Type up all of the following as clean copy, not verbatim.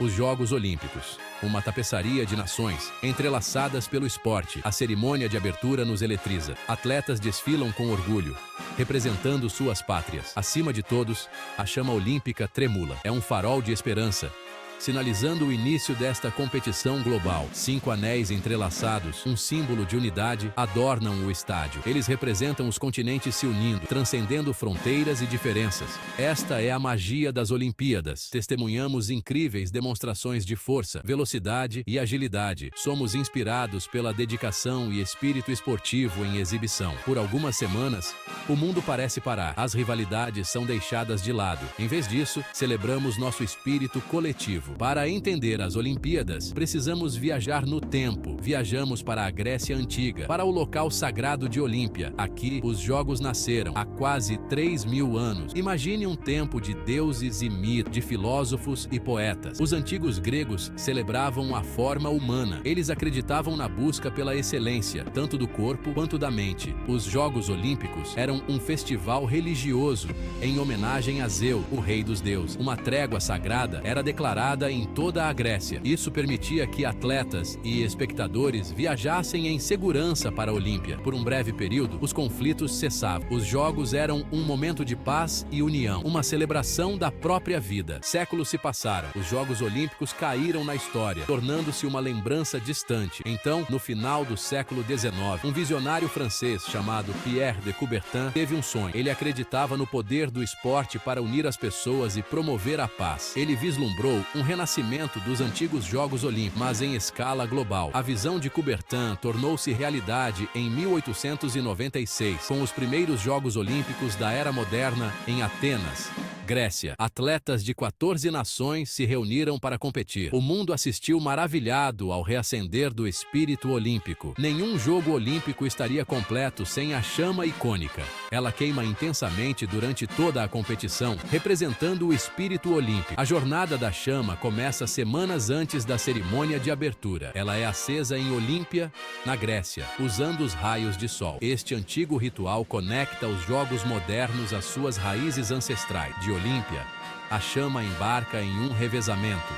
Os Jogos Olímpicos. Uma tapeçaria de nações, entrelaçadas pelo esporte. A cerimônia de abertura nos eletriza. Atletas desfilam com orgulho, representando suas pátrias. Acima de todos, a chama olímpica tremula. É um farol de esperança, sinalizando o início desta competição global. 5 anéis entrelaçados, um símbolo de unidade, adornam o estádio. Eles representam os continentes se unindo, transcendendo fronteiras e diferenças. Esta é a magia das Olimpíadas. Testemunhamos incríveis demonstrações de força, velocidade e agilidade. Somos inspirados pela dedicação e espírito esportivo em exibição. Por algumas semanas, o mundo parece parar. As rivalidades são deixadas de lado. Em vez disso, celebramos nosso espírito coletivo. Para entender as Olimpíadas, precisamos viajar no tempo. Viajamos para a Grécia Antiga, para o local sagrado de Olímpia. Aqui, os Jogos nasceram, há quase 3.000 anos. Imagine um tempo de deuses e mitos, de filósofos e poetas. Os antigos gregos celebravam a forma humana. Eles acreditavam na busca pela excelência, tanto do corpo quanto da mente. Os Jogos Olímpicos eram um festival religioso, em homenagem a Zeus, o rei dos deuses. Uma trégua sagrada era declarada em toda a Grécia. Isso permitia que atletas e espectadores viajassem em segurança para a Olímpia. Por um breve período, os conflitos cessavam. Os Jogos eram um momento de paz e união, uma celebração da própria vida. Séculos se passaram. Os Jogos Olímpicos caíram na história, tornando-se uma lembrança distante. Então, no final do século XIX, um visionário francês chamado Pierre de Coubertin teve um sonho. Ele acreditava no poder do esporte para unir as pessoas e promover a paz. Ele vislumbrou um renascimento dos antigos Jogos Olímpicos, mas em escala global. A visão de Coubertin tornou-se realidade em 1896, com os primeiros Jogos Olímpicos da Era Moderna em Atenas, Grécia. Atletas de 14 nações se reuniram para competir. O mundo assistiu maravilhado ao reacender do espírito olímpico. Nenhum jogo olímpico estaria completo sem a chama icônica. Ela queima intensamente durante toda a competição, representando o espírito olímpico. A jornada da chama começa semanas antes da cerimônia de abertura. Ela é acesa em Olímpia, na Grécia, usando os raios de sol. Este antigo ritual conecta os jogos modernos às suas raízes ancestrais. De Olímpia, a chama embarca em um revezamento,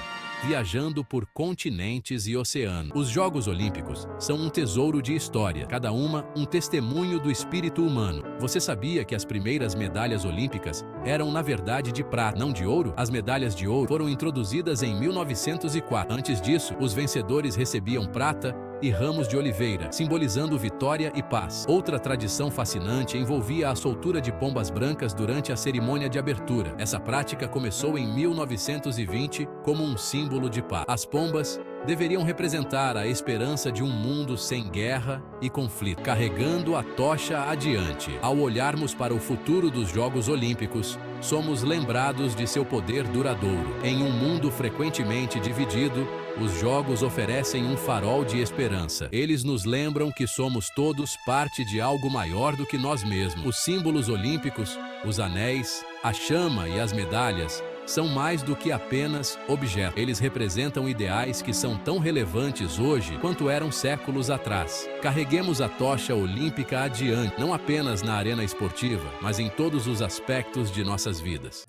viajando por continentes e oceanos. Os Jogos Olímpicos são um tesouro de história, cada uma um testemunho do espírito humano. Você sabia que as primeiras medalhas olímpicas eram, na verdade, de prata, não de ouro? As medalhas de ouro foram introduzidas em 1904. Antes disso, os vencedores recebiam prata e ramos de oliveira, simbolizando vitória e paz. Outra tradição fascinante envolvia a soltura de pombas brancas durante a cerimônia de abertura. Essa prática começou em 1920 como um símbolo de paz. As pombas deveriam representar a esperança de um mundo sem guerra e conflito, carregando a tocha adiante. Ao olharmos para o futuro dos Jogos Olímpicos, somos lembrados de seu poder duradouro. Em um mundo frequentemente dividido, os Jogos oferecem um farol de esperança. Eles nos lembram que somos todos parte de algo maior do que nós mesmos. Os símbolos olímpicos, os anéis, a chama e as medalhas são mais do que apenas objetos. Eles representam ideais que são tão relevantes hoje quanto eram séculos atrás. Carreguemos a tocha olímpica adiante, não apenas na arena esportiva, mas em todos os aspectos de nossas vidas.